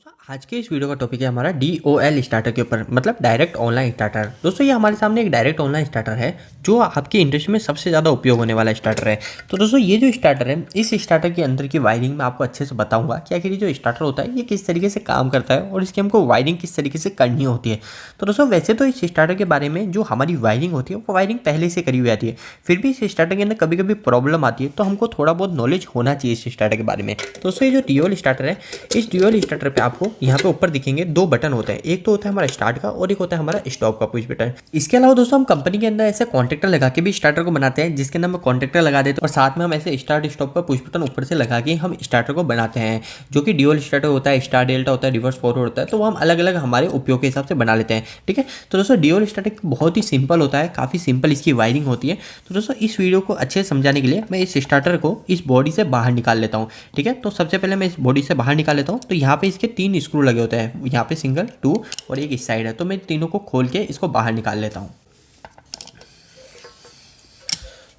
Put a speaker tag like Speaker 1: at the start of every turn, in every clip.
Speaker 1: दोस्तों आज के इस वीडियो का टॉपिक है हमारा DOL स्टार्टर के ऊपर, मतलब डायरेक्ट ऑनलाइन स्टार्टर। दोस्तों ये हमारे सामने एक डायरेक्ट ऑनलाइन स्टार्टर है जो आपकी इंडस्ट्री में सबसे ज़्यादा उपयोग होने वाला स्टार्टर है। तो दोस्तों ये जो स्टार्टर है, इस स्टार्टर के अंदर की वायरिंग में आपको अच्छे से बताऊंगा कि आखिर ये जो स्टार्टर होता है ये किस तरीके से काम करता है और इसकी हमको वायरिंग किस तरीके से करनी होती है। तो दोस्तों वैसे तो इस स्टार्टर के बारे में जो हमारी वायरिंग होती है वो वायरिंग पहले से करी हुई आती है, फिर भी इस स्टार्टर के अंदर कभी कभी प्रॉब्लम आती है, तो हमको थोड़ा बहुत नॉलेज होना चाहिए इस स्टार्टर के बारे में। दोस्तों ये जो DOL स्टार्टर है, इस DOL स्टार्टर पे आपको यहाँ पे ऊपर दिखेंगे दो बटन होते हैं, एक तो होता है हमारा स्टार्ट का और एक होता है हमारा स्टॉप का पुश बटन। इसके अलावा दोस्तों हम कंपनी के अंदर ऐसे कॉन्टेक्टर लगा के भी स्टार्टर को बनाते हैं, जिसके अंदर हम कॉन्टेक्टर लगा देते हैं और साथ में हम ऐसे स्टार्ट स्टॉप का पुश बटन ऊपर से लगा के हम स्टार्टर को बनाते हैं, जो कि DOL स्टार्टर होता है, स्टार डेल्टा होता है, रिवर्स फॉरवर्ड होता है, तो वो हम अलग अलग हमारे उपयोग के हिसाब से बना लेते हैं। ठीक है, तो दोस्तों DOL स्टार्टर बहुत ही सिंपल होता है, काफ़ी सिंपल इसकी वायरिंग होती है। तो दोस्तों इस वीडियो को अच्छे से समझाने के लिए मैं इस स्टार्टर को इस बॉडी से बाहर निकाल लेता हूँ। ठीक है, तो सबसे पहले मैं इस बॉडी से बाहर निकाल लेता हूँ। तो यहाँ पे इसके 3 स्क्रू लगे होते हैं, यहाँ पे सिंगल, 2 और एक इस साइड है, तो मैं तीनों को खोल के इसको बाहर निकाल लेता हूँ।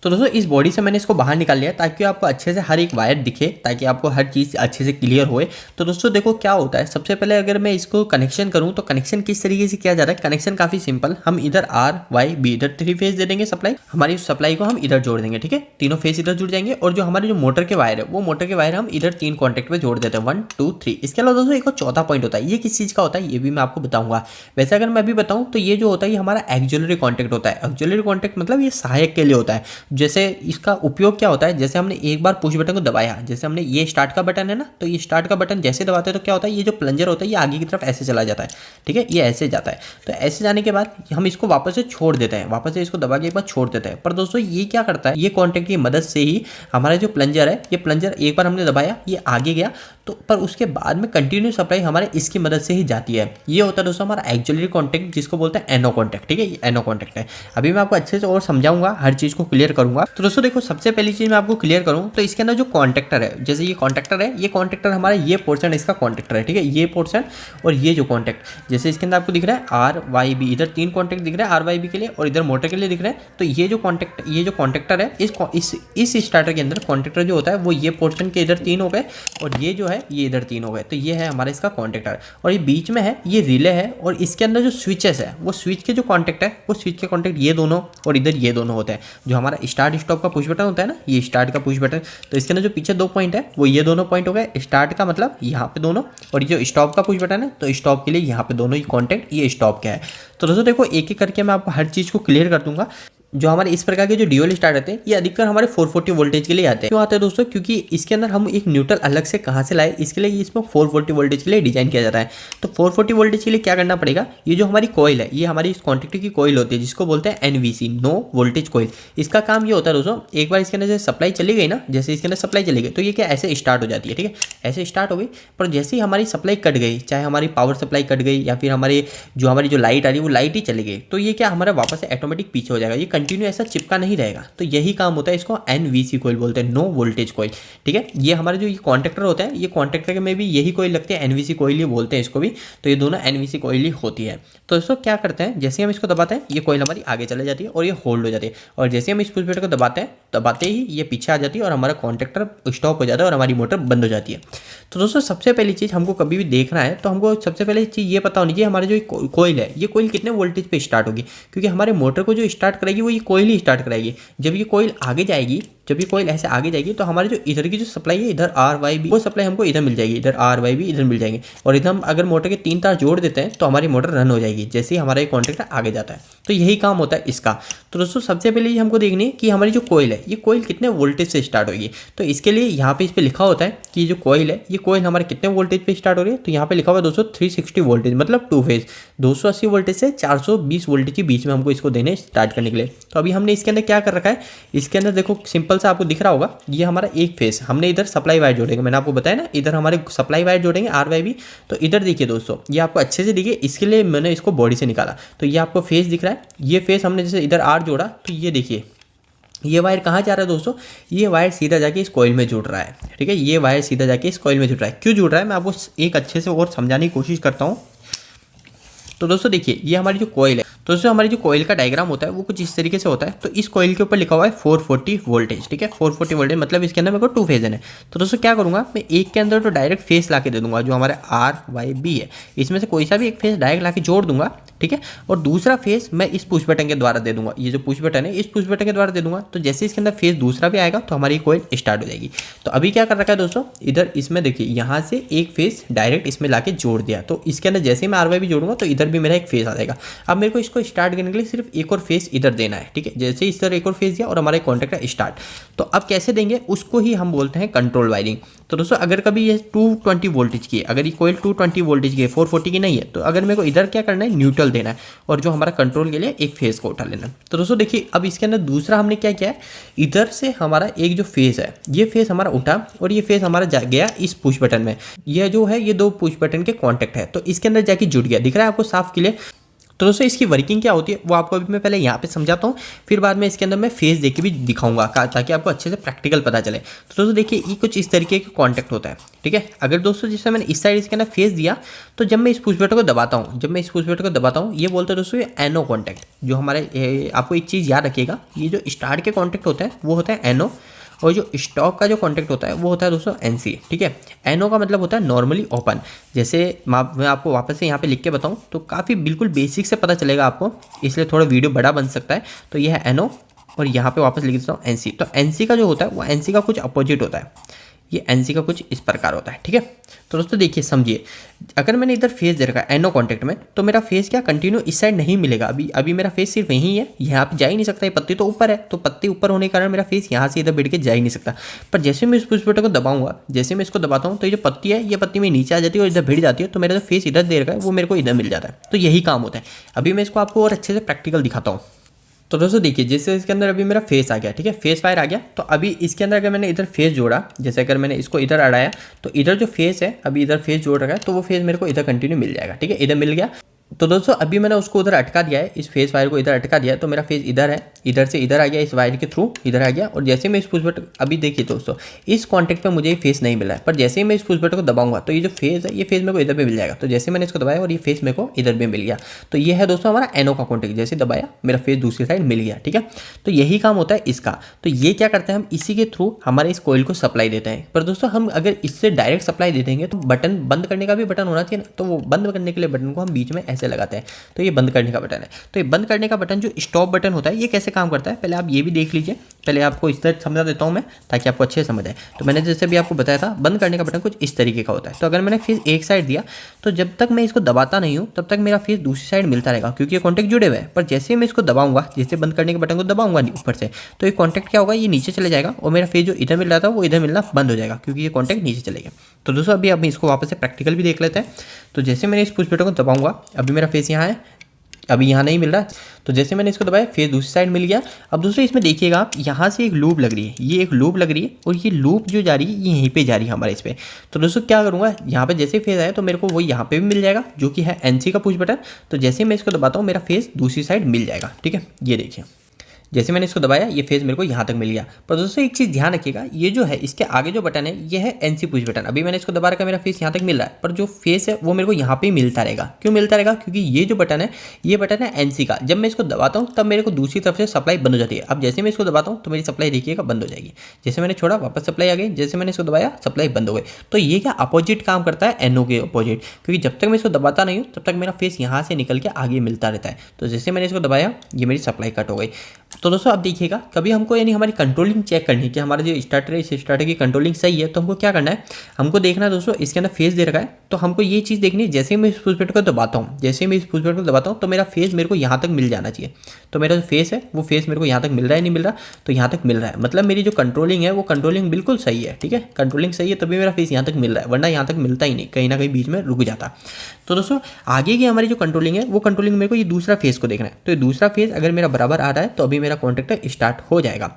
Speaker 1: तो दोस्तों इस बॉडी से मैंने इसको बाहर निकाल लिया ताकि आपको अच्छे से हर एक वायर दिखे, ताकि आपको हर चीज़ अच्छे से क्लियर होए। तो दोस्तों देखो क्या होता है, सबसे पहले अगर मैं इसको कनेक्शन करूं तो कनेक्शन किस तरीके से किया जाता है। कनेक्शन काफ़ी सिंपल, हम इधर RYB इधर 3 फेज दे देंगे सप्लाई, हमारी सप्लाई को हम इधर जोड़ देंगे। ठीक है, तीनों फेज इधर जुड़ जाएंगे और जो हमारे जो मोटर के वायर है वो मोटर के वायर हम इधर 3 कॉन्टैक्ट पे जोड़ देते हैं, 1 2 3। इसके अलावा दोस्तों एक चौथा पॉइंट होता है, ये किस चीज़ का होता है ये भी मैं आपको बताऊंगा। वैसे अगर मैं अभी बताऊँ तो ये जो होता है ये हमारा एक्सिलरी कॉन्टैक्ट होता है। एक्सिलरी कॉन्टैक्ट मतलब ये सहायक के लिए होता है। जैसे इसका उपयोग क्या होता है, जैसे हमने एक बार पुश बटन को दबाया, जैसे हमने ये स्टार्ट का बटन है ना, तो ये स्टार्ट का बटन जैसे दबाते हैं तो क्या होता है, ये जो प्लंजर होता है ये आगे की तरफ ऐसे चला जाता है। ठीक है, ये ऐसे जाता है, तो ऐसे जाने के बाद हम इसको वापस से छोड़ देते हैं, वापस से इसको दबा के एक बार छोड़ देते हैं। पर दोस्तों ये क्या करता है, ये कॉन्टैक्ट की मदद से ही हमारा जो प्लंजर है, ये प्लंजर एक बार हमने दबाया ये आगे गया, तो पर उसके बाद में कंटिन्यू सप्लाई हमारे इसकी मदद से ही जाती है। ये होता है दोस्तों हमारा एक्सिलरी कॉन्टैक्ट, जिसको बोलते हैं एनो कॉन्टैक्ट। ठीक है, ये एनो कॉन्टैक्ट है। अभी मैं आपको अच्छे से और समझाऊंगा, हर चीज़ को क्लियर करूंगा। तो दोस्तों देखो सबसे पहली चीज़ मैं आपको क्लियर करूं तो इसके अंदर जो कॉन्टैक्टर है, जैसे ये कॉन्टैक्टर है, ये कॉन्टैक्टर हमारा ये पोर्शन इसका कॉन्टैक्टर है। ठीक है, ये पोर्शन और ये जो कॉन्टैक्ट, जैसे इसके अंदर आपको दिख रहा है RYB, इधर 3 कॉन्टैक्ट दिख रहा है RYB के लिए और इधर मोटर के लिए दिख रहे हैं। तो ये जो कॉन्टैक्ट, ये जो कॉन्टैक्टर है, इस स्टार्टर के अंदर कॉन्टैक्टर जो होता है वो ये पोर्शन के इधर 3 हो गए और ये जो है ये इधर 3 हो गए। तो ये है हमारा इसका कॉन्टैक्टर और ये बीच में है ये रिले है और इसके अंदर जो स्विचेस है वो स्विच के जो कॉन्टैक्ट है वो स्विच के कॉन्टैक्ट ये दोनों और इधर ये दोनों होते हैं। जो हमारा स्टार्ट स्टॉप का पुश बटन होता है ना, ये स्टार्ट का पुश बटन, तो इसके अंदर जो पीछे 2 पॉइंट है वो ये दोनों पॉइंट हो गए। स्टार्ट का मतलब यहाँ पे दोनों, और ये जो स्टॉप का पुश बटन है तो स्टॉप के लिए यहाँ पे दोनों ही कॉन्टैक्ट ये स्टॉप का है। तो दोस्तों देखो एक एक करके मैं आपको हर चीज़ को क्लियर कर दूंगा। जो हमारे इस प्रकार के जो DOL स्टार्ट आते हैं ये अधिकतर हमारे 440 वोल्टेज के लिए आते हैं। क्यों आते हैं दोस्तों, क्योंकि इसके अंदर हम एक न्यूट्रल अलग से कहाँ से लाए, इसके लिए इसमें 440 वोल्टेज के लिए डिजाइन किया जाता है। तो 440 वोल्टेज के लिए क्या करना पड़ेगा, ये जो हमारी कॉइल है ये हमारी इस कॉन्टैक्टर की कॉइल होती है, जिसको बोलते हैं NVC, नो वोल्टेज कॉइल। इसका काम ये होता है दोस्तों, एक बार इसके अंदर जैसे सप्लाई चली गई ना, जैसे इसके अंदर सप्लाई चली गई तो ये क्या ऐसे स्टार्ट हो जाती है। ठीक है, ऐसे स्टार्ट हो गई, पर जैसे ही हमारी सप्लाई कट गई, चाहे हमारी पावर सप्लाई कट गई या फिर हमारी जो लाइट आ रही है वो लाइट ही चली गई, तो ये क्या हमारा वापस से ऑटोमेटिक पीछे हो जाएगा, ये कंटिन्यू ऐसा चिपका नहीं रहेगा। तो यही काम होता है, इसको NVC कॉइल बोलते हैं, नो वोल्टेज कॉइल। ठीक है, ये हमारे जो ये कॉन्टैक्टर होता है, ये कॉन्टैक्टर में भी यही कॉइल लगती है, NVC कॉइल ही बोलते हैं इसको भी। तो ये दोनों NVC कॉइल ही होती है। तो दोस्तों क्या करते हैं, जैसे हम इसको दबाते हैं ये कॉइल हमारी आगे चले जाती है और ये होल्ड हो जाती है, और जैसे हम इस पुश बटन को दबाते ही ये पीछे आ जाती है और हमारा कॉन्टैक्टर स्टॉप हो जाता है और हमारी मोटर बंद हो जाती है। तो दोस्तों सबसे पहली चीज़ हमको कभी भी देखना है तो हमको सबसे पहले चीज़ ये पता होनी चाहिए, हमारे जो कॉइल है ये कॉइल कितने वोल्टेज पे स्टार्ट होगी, क्योंकि हमारे मोटर को जो स्टार्ट करेगी वो ये कॉइल ही स्टार्ट कराएगी। जब ये कॉइल आगे जाएगी, जब ये कॉइल ऐसे आगे जाएगी तो हमारे जो इधर की जो सप्लाई है, इधर RYB वो सप्लाई हमको इधर मिल जाएगी, इधर RYB इधर मिल जाएंगे, और इधर हम अगर मोटर के 3 तार जोड़ देते हैं तो हमारी मोटर रन हो जाएगी जैसे ही हमारा ये कॉन्टैक्टर आगे जाता है। तो यही काम होता है इसका। तो दोस्तों सबसे पहले ये हमको देखनी है कि हमारी जो कॉइल है ये कॉइल कितने वोल्टेज से स्टार्ट होगी। तो इसके लिए यहाँ पे इस पर लिखा होता है कि जो कॉइल है ये कॉइल हमारे कितने वोल्टेज पे स्टार्ट हो रही है। तो यहाँ पे लिखा हुआ है दोस्तों 360 वोल्टेज, मतलब 2 फेज 280 वोल्टेज से 420 वोल्टेज के बीच में हमको इसको देने स्टार्ट करने के लिए। तो अभी हमने इसके अंदर क्या कर रखा है, इसके अंदर देखो सिंपल सा आपको दिख रहा होगा, ये हमारा एक फेस, हमने इधर सप्लाई वायर जोड़ेंगे, मैंने आपको बताया ना इधर हमारे सप्लाई वायर जोड़ेंगे RYB। तो इधर देखिए दोस्तों ये आपको अच्छे से दिखे, इसके लिए मैंने इसको बॉडी से निकाला, तो ये आपको फेस दिख रहा है। ये फेस हमने जैसे इधर R जोड़ा तो ये देखिए ये वायर कहाँ जा रहा है दोस्तों, ये वायर सीधा जाके इस कॉइल में जुड़ रहा है। ठीक है, ये वायर सीधा जाके इस कॉइल में जुड़ रहा है। क्यों जुड़ रहा है मैं आपको एक अच्छे से और समझाने की कोशिश करता हूँ। तो दोस्तों देखिए ये हमारी जो कॉइल है, तो दोस्तों हमारी जो कोयल का डायग्राम होता है वो कुछ इस तरीके से होता है। तो इस कोयल के ऊपर लिखा हुआ है 440 वोल्टेज, ठीक है, 440 वोल्टेज मतलब इसके अंदर मेरे को 2 फेज है। तो दोस्तों क्या करूँगा, मैं एक के अंदर तो डायरेक्ट फेस ला के दे दूंगा, जो हमारे RYB है, इसमें से कोई सा भी एक फेस डायरेक्ट ला के जोड़ दूंगा, ठीक है। और दूसरा फेस मैं इस पुश बटन के द्वारा दे दूंगा, ये जो पुश बटन है इस पुश बटन के द्वारा दे दूंगा। तो जैसे इसके अंदर फेस दूसरा भी आएगा तो हमारी कोयल स्टार्ट हो जाएगी। तो अभी क्या कर रखा है दोस्तों, इधर इसमें देखिए यहाँ से एक फेस डायरेक्ट इसमें लाके जोड़ दिया, तो इसके अंदर जैसे ही मैं RYB जोड़ूंगा तो इधर भी मेरा एक फेस आ जाएगा। अब मेरे को इसको स्टार्ट करने के लिए सिर्फ एक और फेस इधर देना है, ठीक है। जैसे इस तरह एक और फेस दिया और हमारा कॉन्टैक्ट है स्टार्ट। तो अब कैसे देंगे उसको ही हम बोलते हैं कंट्रोल वायरिंग। तो दोस्तों अगर कभी ये 220 वोल्टेज की है, अगर ये कोयल 220 वोल्टेज की है, 440 की नहीं है, तो अगर मेरे को इधर क्या करना है, न्यूट्रल देना है और जो हमारा कंट्रोल के लिए एक फेस को उठा लेना है। तो दोस्तों देखिए अब इसके अंदर दूसरा हमने क्या किया है, इधर से हमारा एक जो फेस है ये फेस हमारा उठा और ये फेस हमारा जा गया इस पुश बटन में। यह जो है ये 2 पुश बटन के कॉन्टैक्ट है, तो इसके अंदर जाके जुड़ गया, दिख रहा है आपको साफ क्लियर। तो दोस्तों इसकी वर्किंग क्या होती है वो आपको अभी मैं पहले यहाँ पे समझाता हूँ, फिर बाद में इसके अंदर मैं फेस देके भी दिखाऊंगा ताकि आपको अच्छे से प्रैक्टिकल पता चले। तो दोस्तों देखिए ये कुछ इस तरीके का कॉन्टैक्ट होता है, ठीक है। अगर दोस्तों जैसे मैंने इस साइड इसके अंदर फेस दिया, तो जब मैं इस पुश बटन को दबाता हूँ, ये बोलते हैं दोस्तों ये एनो कॉन्टैक्ट। जो हमारे आपको एक चीज़ याद रखिएगा, ये जो स्टार्ट के कॉन्टैक्ट होते हैं वो होता है एनो, और जो स्टॉप का जो कॉन्टैक्ट होता है वो होता है दोस्तों NC, ठीक है। NO का मतलब होता है नॉर्मली ओपन। जैसे मैं आपको वापस से यहाँ पे लिख के बताऊँ तो काफ़ी बिल्कुल बेसिक से पता चलेगा आपको, इसलिए थोड़ा वीडियो बड़ा बन सकता है। तो यह है NO और यहाँ पे वापस लिख देता हूँ NC। तो NC का जो होता है वो NC का कुछ अपोजिट होता है, ये NC का कुछ इस प्रकार होता है, ठीक है। तो दोस्तों देखिए समझिए, अगर मैंने इधर फेस दे रखा है एनो कॉन्टैक्ट में, तो मेरा फेस क्या कंटिन्यू इस साइड नहीं मिलेगा। अभी मेरा फेस सिर्फ यहीं है, यहाँ पे जा ही नहीं सकता। ये पत्ती तो ऊपर है, तो पत्ती ऊपर होने के कारण मेरा फेस यहाँ से इधर बैठ के जा ही नहीं सकता। पर जैसे मैं इस पुश बटन को दबाऊंगा, जैसे मैं इसको दबाता हूँ, तो ये जो पत्ती है ये पत्ती में नीचे आ जाती है और इधर भिड़ जाती है, तो मेरा जो फेस इधर दे रखा है वो मेरे को इधर मिल जाता है। तो यही काम होता है। अभी मैं इसको आपको और अच्छे से प्रैक्टिकल दिखाता हूँ। तो दोस्तों देखिए जैसे इसके अंदर अभी मेरा फेस आ गया, ठीक है, फेस फायर आ गया। तो अभी इसके अंदर अगर मैंने इधर फेस जोड़ा, जैसे अगर मैंने इसको इधर अड़ाया, तो इधर जो फेस है अभी इधर फेस जोड़ रखा है, तो वो फेस मेरे को इधर कंटिन्यू मिल जाएगा, ठीक है, इधर मिल गया। तो दोस्तों अभी मैंने उसको उधर अटका दिया है, इस फेस वायर को इधर अटका दिया है, तो मेरा फेस इधर है, इधर से इधर आ गया, इस वायर के थ्रू इधर आ गया। और जैसे मैं इस पुश बटन, अभी देखिए दोस्तों इस कॉन्टैक्ट पे मुझे फेस नहीं मिला है, पर जैसे ही मैं इस पुश बटन को दबाऊंगा तो ये जो फेस है ये फेस मेरे को इधर पे मिल जाएगा। तो जैसे मैंने इसको दबाया और ये फेस मेरे को इधर पे मिल गया। तो ये है दोस्तों हमारा एनो का कॉन्टैक्ट, जैसे दबाया मेरा फेस दूसरी साइड मिल गया, ठीक है। तो यही काम होता है इसका। तो ये क्या करते हैं, हम इसी के थ्रू हमारे इस कोयल को सप्लाई देते हैं। पर दोस्तों हम अगर इससे डायरेक्ट सप्लाई दे देंगे तो बटन बंद करने का भी बटन होना चाहिए ना, तो वो बंद करने के लिए बटन को हम बीच में ऐसे लगाते हैं। तो ये बंद करने का बटन है। तो ये बंद करने का बटन जो स्टॉप बटन होता है ये कैसे काम करता है पहले आप ये भी देख लीजिए। पहले आपको इस तरह समझा देता हूँ मैं ताकि आपको अच्छे से समझ आए। तो मैंने जैसे भी आपको बताया था बंद करने का बटन कुछ इस तरीके का होता है। तो अगर मैंने फेस एक साइड दिया तो जब तक मैं इसको दबाता नहीं हूँ तब तक मेरा फेस दूसरी साइड मिलता रहेगा, क्योंकि ये कॉन्टैक्ट जुड़े हुए हैं। पर जैसे मैं इसको दबाऊंगा, जैसे बंद करने के बटन को दबाऊंगा ऊपर से, तो ये कॉन्टैक्ट क्या होगा, ये नीचे चले जाएगा और मेरा फेस जो इधर मिल रहा था वो इधर मिलना बंद हो जाएगा, क्योंकि ये कॉन्टैक्ट नीचे चले गया। तो दोस्तों अभी हम इसको वापस से प्रैक्टिकल भी देख लेते हैं। तो जैसे मैंने इस पुश बटन को दबाऊंगा, अभी मेरा फेस यहाँ है, अभी यहाँ नहीं मिल रहा। तो जैसे मैंने इसको दबाया फेस दूसरी साइड मिल गया। अब दूसरे इसमें देखिएगा आप, यहाँ से एक लूप लग रही है, ये एक लूप लग रही है और ये लूप जो जा रही है ये यहीं पे जा रही है हमारे इस पे। तो दोस्तों क्या करूँगा, यहाँ पे जैसे फेस आया तो मेरे को वो यहाँ पे भी मिल जाएगा जो कि है NC का पुश बटन। तो जैसे मैं इसको दबाता हूँ मेरा फेस दूसरी साइड मिल जाएगा, ठीक है। ये देखिए जैसे मैंने इसको दबाया ये फेस मेरे को यहाँ तक मिल गया। पर दोस्तों एक चीज़ ध्यान रखिएगा, ये जो है इसके आगे जो बटन है ये है NC पुश बटन। अभी मैंने इसको दबा रखा, मेरा फेस यहाँ तक मिल रहा है, पर जो फेस है वो मेरे को यहाँ पे मिलता रहेगा। क्यों मिलता रहेगा, क्योंकि ये जो बटन है ये बटन है NC का। जब मैं इसको दबाता हूँ तब मेरे को दूसरी तरफ से सप्लाई बंद हो जाती है। अब जैसे मैं इसको दबाता हूँ तो मेरी सप्लाई देखिएगा बंद हो जाएगी। जैसे मैंने छोड़ा वापस सप्लाई आ गई, जैसे मैंने इसको दबाया सप्लाई बंद हो गई। तो ये क्या अपोजिट काम करता है NO के अपोजिट, क्योंकि जब तक मैं इसको दबाता नहीं हूँ तब तक मेरा फेस यहाँ से निकल के आगे मिलता रहता है। तो जैसे मैंने इसको दबाया ये मेरी सप्लाई कट हो गई। तो दोस्तों अब देखिएगा, कभी हमको यानी हमारी कंट्रोलिंग चेक करनी है कि हमारा जो स्टार्टर है इस स्टार्टर की कंट्रोलिंग सही है, तो हमको क्या करना है, हमको देखना है दोस्तों इसके अंदर फेस दे रखा है। तो हमको ये चीज़ देखनी है, जैसे मैं इस पुश बटन को दबाता हूँ, जैसे मैं इस पुश बटन को दबाता हूँ तो मेरा फेस मेरे को यहाँ तक मिल जाना चाहिए। तो मेरा जो फेस है वो फेस मेरे को यहाँ तक मिल रहा है, नहीं मिल रहा, तो यहाँ तक मिल रहा है, मतलब मेरी जो कंट्रोलिंग है वो कंट्रोलिंग बिल्कुल सही है, ठीक है। कंट्रोलिंग सही है तभी मेरा फेस यहाँ तक मिल रहा है, वरना यहाँ तक मिलता ही नहीं, कहीं ना कहीं बीच में रुक जाता। तो दोस्तों आगे की हमारी जो कंट्रोलिंग है वो कंट्रोलिंग मेरे को ये दूसरा फेस को देखना है। तो ये दूसरा फेस अगर मेरा बराबर आ रहा है तो अभी मेरा कॉन्टैक्ट स्टार्ट हो जाएगा।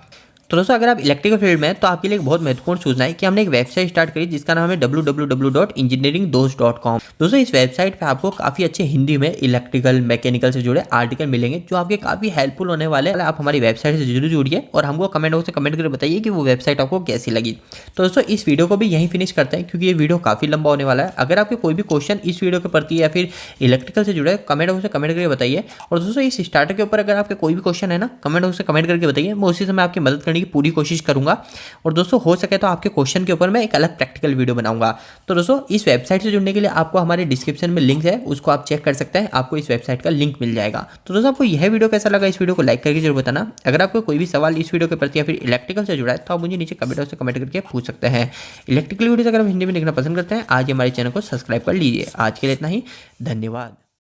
Speaker 1: तो दोस्तों अगर आप इलेक्ट्रिकल फील्ड में हैं तो आपके लिए एक बहुत महत्वपूर्ण सूचना है कि हमने एक वेबसाइट स्टार्ट करी जिसका नाम है www.engineeringdost.com। दोस्तों इस वेबसाइट पे आपको काफ़ी अच्छे हिंदी में इलेक्ट्रिकल मैकेनिकल से जुड़े आर्टिकल मिलेंगे जो आपके काफ़ी हेल्पफुल होने वाले हैं। आप हमारी वेबसाइट से जरूर जुड़िए और हमको कमेंट बॉक्स में कमेंट करके बताइए कि वो वेबसाइट आपको कैसी लगी। तो दोस्तों इस वीडियो को भी यहीं फिनिश करते हैं क्योंकि ये वीडियो काफ़ी लंबा होने वाला है। अगर आपके कोई भी क्वेश्चन इस वीडियो के प्रति या फिर इलेक्ट्रिकल से जुड़े कमेंट बॉक्स में कमेंट करके बताइए। और दोस्तों इस स्टार्टर के ऊपर अगर आपके कोई भी क्वेश्चन है ना, कमेंट बॉक्स में कमेंट करके बताइए, मैं उसी समय आपकी मदद करने की पूरी कोशिश करूंगा। और दोस्तों हो सके तो आपके क्वेश्चन के ऊपर मैं एक अलग प्रैक्टिकल वीडियो बनाऊंगा। तो दोस्तों इस वेबसाइट से जुड़ने के लिए आपको हमारे डिस्क्रिप्शन में लिंक है, उसको आप चेक कर सकते हैं, आपको इस वेबसाइट का लिंक मिल जाएगा। तो दोस्तों आपको यह वीडियो कैसा लगा, इस वीडियो को लाइक करके जरूर बताना। अगर आपको कोई भी सवाल इस वीडियो के प्रति या फिर इलेक्ट्रिकल से जुड़ा है तो आप मुझे नीचे कमेंट बॉक्स में कमेंट करके पूछ सकते हैं। इलेक्ट्रिकल वीडियो अगर आप हिंदी में देखना पसंद करते हैं आज हमारे चैनल को सब्सक्राइब कर लीजिए। आज के लिए इतना ही, धन्यवाद।